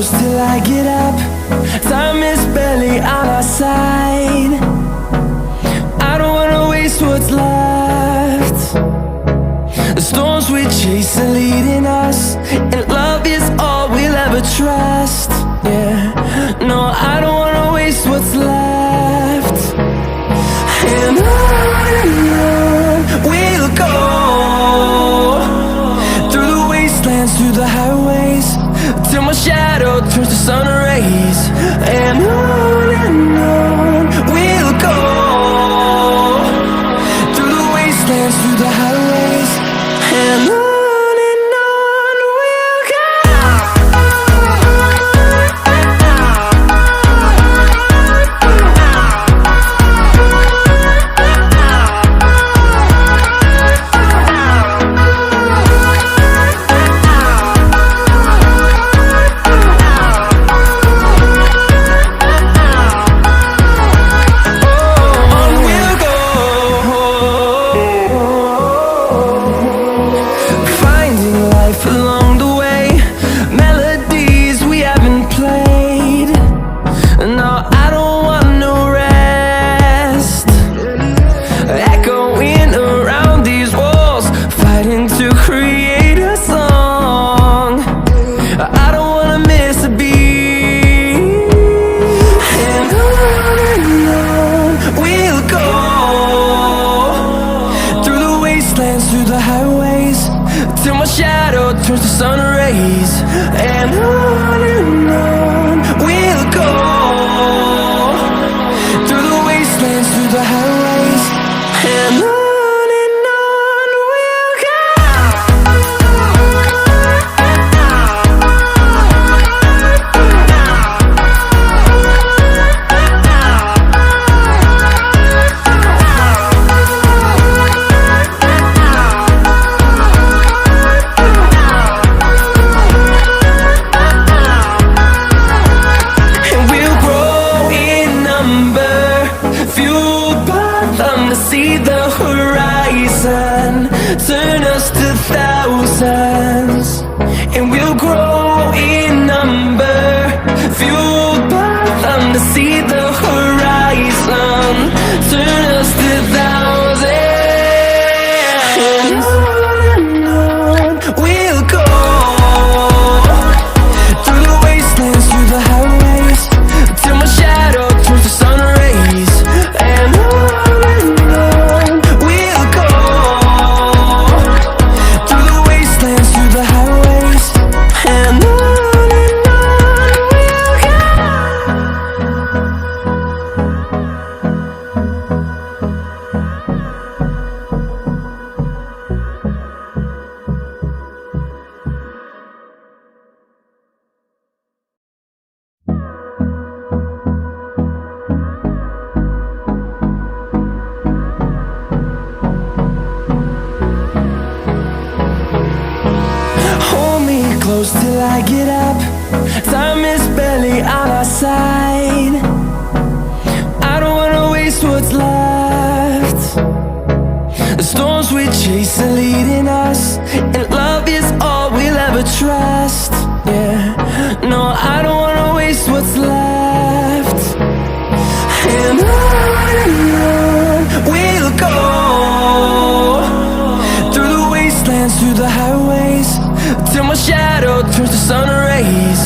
close till I get up. Time is barely on our side. I don't wanna waste what's left. The storms we chase are leading us, and love is all we'll ever trust. Yeah, no, I don't wanna waste what's left. And on we'll go, through the wastelands, through the highways, till my shadow turns to sun rays. And on we'll go, through the wastelands, through the highways, and on we'll go. Through the highways, till my shadow turns to sun rays. And on we'll go, through the wastelands, through the highways, and on we'll go. See the horizon turn us to thousands, and we'll grow in number, fueled by them. To see the horizon turn us to thousands, and on we'll go, through the wastelands, through the highways, till my shadow turns to sun rays. And close till I get up. Time is barely on our side. I don't wanna waste what's left. The storms we chase are leading us, and love is all we'll ever trust. Yeah, no, I don't wanna waste what's left. And on we'll go, through the wastelands, through the highways, till my shadow turns to sun rays.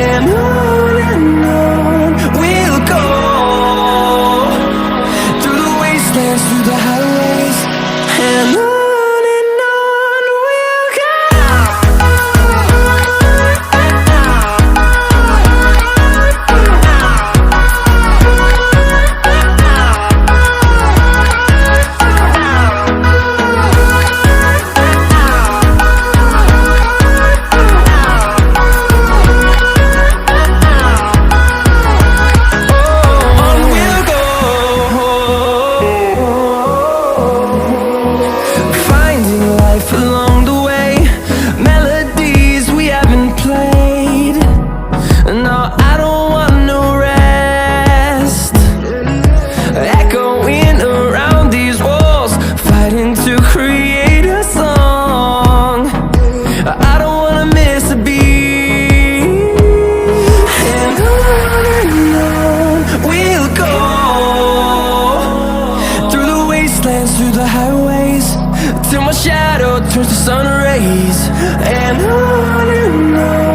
And on we'll go, through the wastelands, through the highways, and on dance through the highways till my shadow turns to sun rays. And on